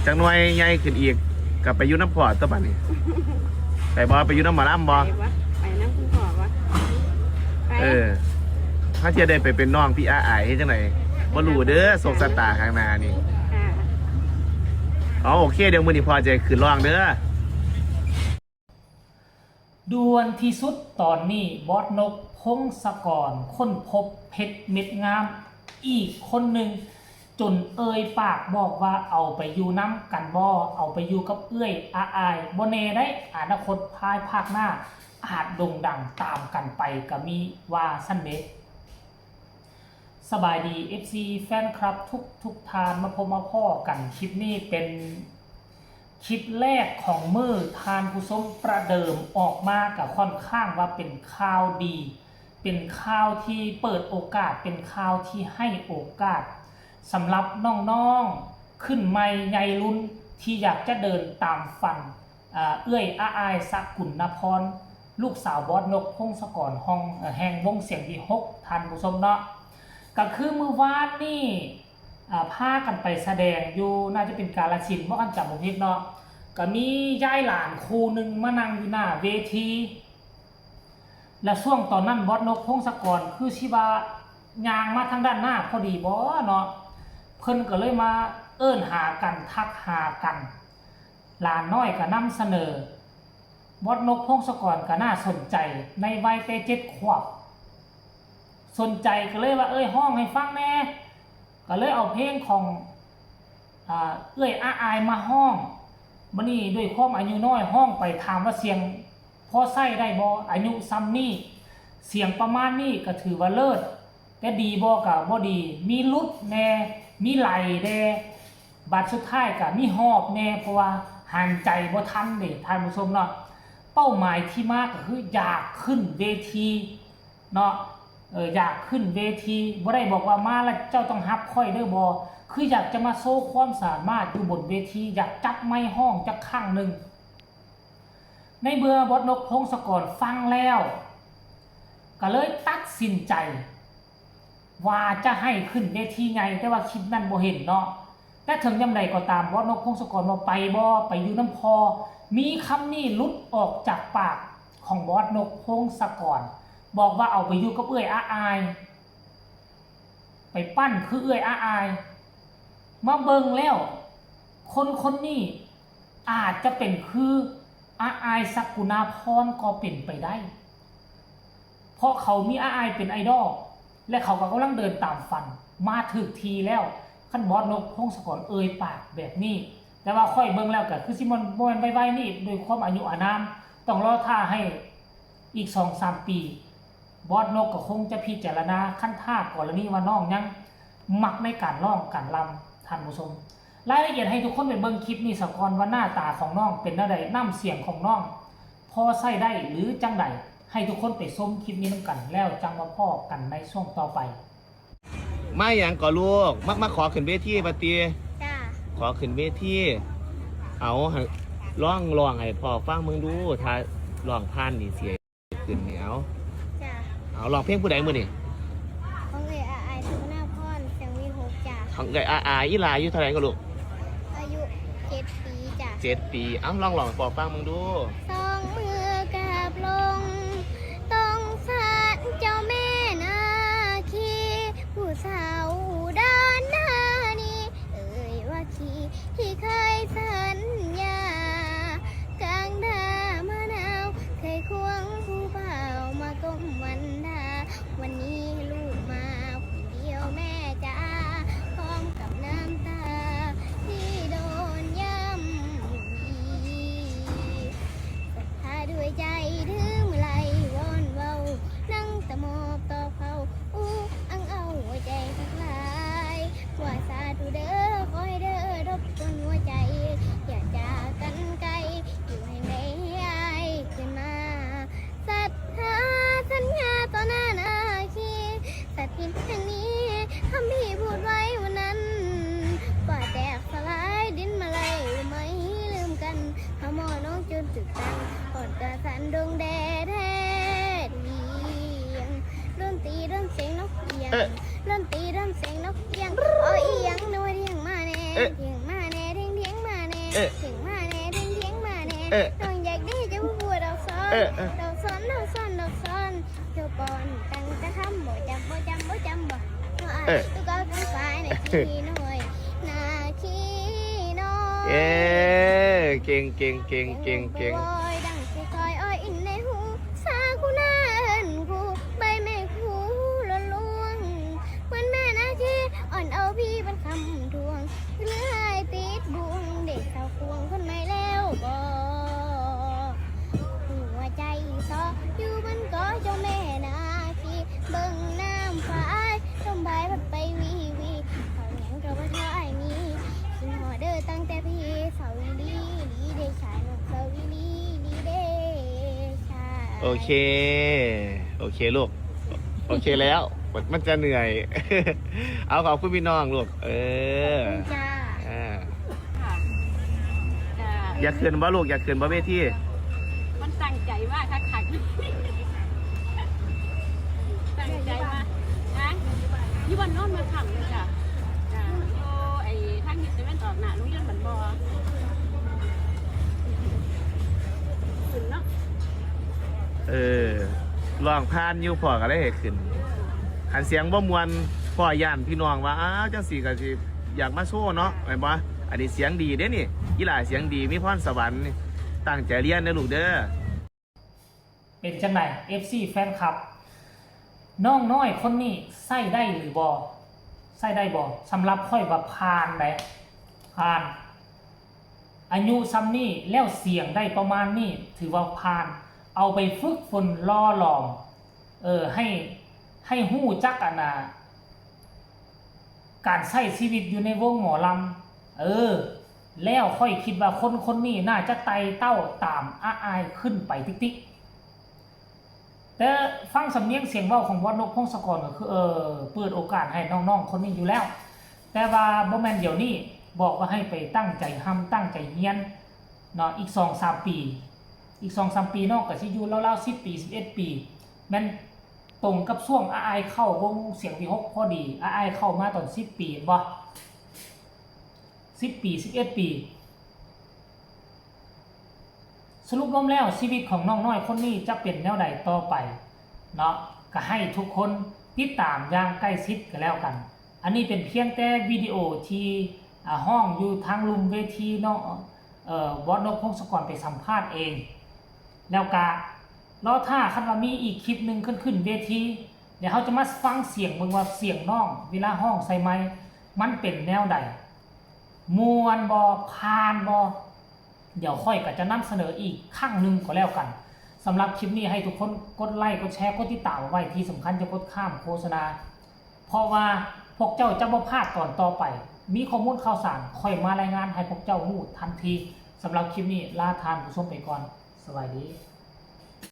จังหน่วยใหญ่ขึ้นอีกกับไปยุ่น้ำพอตัวบ้านนี่ไปบ่ไปยุ่น้ำหมาล่ำบ่ไปน้ำคุณพ่อวะถ้าจะได้ไปเป็นน้องพี่อาไอจังไหนบ่รู้เด้อส่งสตาร์ข้างหน้านี่อ๋อโอเคเดี๋ยวมื้อนี้พอจะขึ้นร้องเด้อด่วนที่สุดตอนนี้บอสนกพงศกรค้นพบเพชรเม็ดงามอีกคนหนึ่งจนเอ่ยปากบอกว่าเอาไปอยู่น้ำกันบ่เอาไปอยู่กับเอื้อยอาอายบ่แน่ได้อนาคตภายภาคหน้าอาจโด่งดังตามกันไปก็มีว่าซั่นเด้สบายดี FC แฟนคลับทุกทานมาพบมาพ่อกันคลิปนี้เป็นคลิปแรกของมือทานผู้ชมประเดิมออกมากับค่อนข้างว่าเป็นข่าวดีเป็นข่าวที่เปิดโอกาสเป็นข่าวที่ให้โอกาสสำหรับน้องๆขึ้นใหม่ใหญ่รุ่นที่อยากจะเดินตามฝันเอื้อยอาอายสกุลนพรลูกสาวบอสนกพงศกรห้องแห่งวงเสียงที่6ทานผู้ชมเนาะก็คือมือวาดนี่พากันไปแสดงอยู่น่าจะเป็นกาฬสินธุ์เมื่อกันจับผมพิษเนาะก็มียายหลานครูหนึ่งมานั่งอยู่หน้าเวทีและช่วงตอนนั้นบอสนกพงศกรคือชิบายางมาทางด้านหน้าพอดีบอเนาะเพิ่นก็เลยมาเอิ้นหากันทักหากันหลานน้อยก็นำเสนอบอสนกพงศกรก็น่าสนใจในวัยแต่7 ขวบสนใจก็เลยว่าห้องให้ฟังแน่ก็เลยเอาเพลงของเอื้อยอาอายมาห้องบัดนี้ด้วยความอายุน้อยห้องไปถามว่าเสียงพอใส่ได้บ่อายุซ้ำนี่เสียงประมาณนี้ก็ถือว่าเลิศแต่ดีบ่ก็บ่ดีมีลุดแน่มีไหลแน่บัดสุดท้ายก็มีหอบแน่เพราะว่าหันใจบ่ทันเด้ท่านผู้ชมเนาะเป้าหมายที่มากก็คืออยากขึ้นเวทีเนาะอยากขึ้นเวทีบ่ได้บอกว่ามาแล้วเจ้าต้องฮับค่อยเด้อบ่คืออยากจะมาโชว์ความสามารถอยู่บนเวทีอยากจับไม้ห้องจักครั้งหนึ่งในเมื่อบอสนกพงศกรฟังแล้วก็เลยตัดสินใจว่าจะให้ขึ้นเวทีไงแต่ว่าคลิปนั้นบ่เห็นเนาะแต่ถึงยามใดก็ตามบอสนกพงศกรบ่ไปบ่ไปอยู่น้ำพอมีคำนี้หลุดออกจากปากของบอสนกพงศกรบอกว่าเอาไปอยู่กับเอื้อยอาอายไปปั้นคือเอื้อยอาอายมาเบิ่งแล้วคนนี้อาจจะเป็นคืออาอายสกุณาพรก็เป็นไปได้เพราะเขามีอาอายเป็นไอดอลและเขาก็กำลังเดินตามฝันมาถึกทีแล้วขั้นบอสนกพงศกรปากแบบนี้แต่ว่าค่อยเบิ่งแล้วก็คือสิมันบ่แม่นไวๆนี่โดยความอายุอานามต้องรอท่าให้อีก 2-3 ปีบอสนกก็คงจะพิจารณาขั้นท่ากรณีว่าน้องยังมักในการร้องการรำท่านผู้ชมรายละเอียดให้ทุกคนไปเบิ่งคลิปนี้สักก่อนว่าหน้าตาของน้องเป็นอะไรน้ำเสียงของน้องพอใส่ได้หรือจังใดให้ทุกคนไปชมคลิปนี้นำกันแล้วจังมาพ่อกันในช่วงต่อไปมาอย่างก่อลูกมาขอขึ้นเวทีปะตีจ้าขอขึ้นเวทีเอาร้องให้พ่อฟังมึงดูถ้าร้องผ่านนี่เสียขึ้นเหนียวเอาลองเพลงผู้ใดมือนี่ของเอื้อยอาอายสกุณาพรเสียงวี6จ้าของเอื้อยอาอายอีหลาอายุเท่าไหร่ก็ลูกอายุ7 ปีจ้า7 ปีเอาลองให้พ่อฟังมึงดูสองมือกับลงต้องสานเจ้าแม่นาคีผู้สาวด้านหน้านี้ว่าคีที่เคยสัญญากลางดามะนาวเคยควงผู้บ่าวมาก้มวันดาวันนี้ลูกมาคนเดียวแม่จ้าพร้อมกับน้ำตาที่โดนย่ำยีศรัทธาด้วยใจถึงไหลวอนเว้านั่งตะมอบต่อเขาอังเอาหัวใจสักลายว่าสาธุเด้อคอยเด้อรบกวนหัวใจอย่าจากกันไกลอยู่ให้ไม่ให้ขึ้นมาศรัทธาสัญญาต่อหน้านาคีสัตย์ทินแห่งนี้คำที่พูดไว้วันนั้นป่าแตกสลายดินมาเลยไม่ลืมกันขโมยน้องจนจุดตังกอดกระสันดวงแดดแท้ดีดนตรีดนเสียงนกเอียงดนตรีดนเสียงนกเอียงเอาเอียงนึกว่าเรียงมาแน่ เถียงมาแน่เถียงเถียงมาแน่ เอ๊ะ เถียงมาแน่เถียงเถียงมาแน่ เอ๊ะ น้องอยากได้จะพูดดอกซ้อน เอ๊ะ ดอกซ้อนดอกซ้อนดอกซ้อนเจ้าปอนตั้งแต่คำบ่จำบ่ตัวอ้ายตัวก็เป็นฝ่ายในขี้น้อยนาขี้น้อย เอ๊เก่งบอยดังสิคอยอ้อยอินในหูสาคูน่าเอินคูใบแม่คูละลวงเหมือนแม่นาคีอ่อนเอาพี่เป็นคำทวงเลื่อยติดบวงเด็กสาวควงคนใหม่แล้วบ่หัวใจซออยู่บนเกาะเจ้าแม่นาคีเบิ่งน้ำฟ้าต้มใบพัดไปวีเขาแหงกับว่าเธอไอ้มีกินหอเดอตั้งแต่พี่สาวลีเดชายนกสาวลีเดชาย โอเคลูกโอเคแล้วมันจะเหนื่อย เอาขอบคุณพี่น้องลูกจ้า อ่า ค่ะจ้ะ อยากขึ้นบ่ลูกอยากขึ้นบ่เวที มันตั้งใจมากค่ะตั้งใจมากนะยี่วันโน้นมาขำเลยจ้ะจ้ะโอ้ไอ้ทางนี้จะเป็นออกหน้าลุงยันบันบอขึ้นเนาะ ร้องพานอยู่พ่อก็ได้เห็นขึ้นหันเสียงบ่มวนพ่อย่านพี่น้องว่าอ้าวจังสี่ก็สิอยากมาโชว์เนาะแม่นบ่อันนี้เสียงดีเด้นี่อีหล่าเสียงดีมีพรสวรรค์ตั้งใจเรียนเด้อลูกเด้อ เป็นจังไหน FC แฟนคลับ น้องน้อยคนนี้ใส่ได้หรือบ่ใส่ได้บ่สำหรับค่อยว่าผ่านได้ผ่าน อายุซ้ำนี่แล้วเสียงได้ประมาณนี้ถือว่าผ่าน เอาไปฝึกฝนล่อหลอมให้หู้จักอันน่ะการใช้ชีวิตอยู่ในวงหมอลำแล้วค่อยคิดว่าคนนี้น่าจะไต่เต้าตามอายขึ้นไปติ๊กแต่ฟังสำเนียงเสียงเว้าของบอสนกพงศกรก็คือเปิดโอกาสให้น้องๆคนนี้อยู่แล้ว แต่ว่าบ่แม่นเดี๋ยวนี้บอกว่าให้ไปตั้งใจทำตั้งใจเรียนเนาะอีก 2-3 ปีอีก 2-3 ปีนอกก็สิอยู่ราวๆ10 ปี 11 ปีแม่นตรงกับช่วงอายเข้าวงเสียงวิหกพอดีอายเข้ามาตอน10 ปีบ่10 ปี 11 ปีสรุปรวมแล้วชีวิตของน้องน้อยคนนี้จะเป็นแนวใดต่อไปเนาะก็ให้ทุกคนติดตามอย่างใกล้ชิดกันแล้วกันอันนี้เป็นเพียงแต่วิดีโอที่ห้องอยู่ทางลุมเวทีเนาะบอสนกพงศกรไปสัมภาษณ์เองแล้วก็รอถ้าคันว่ามีอีกคลิปหนึ่งขึ้นเวทีเดี๋ยวเขาจะมาฟังเสียงมึงว่าเสียงน้องเวลาห้องใส่ไม้มันเป็นแนวใดมวนบอพานบอเดี๋ยวค่อยก็จะนำเสนออีกครั้งหนึ่งก็แล้วกันสำหรับคลิปนี้ให้ทุกคนกดไลค์กดแชร์กดติดตามไว้ที่สำคัญจะกดข้ามโฆษณาเพราะว่าพวกเจ้าจะบ่พลาดตอนต่อไปมีข้อมูลข่าวสารค่อยมารายงานให้พวกเจ้ารู้ทันทีสำหรับคลิปนี้ลาทานผู้ชมไปก่อนสวัสดี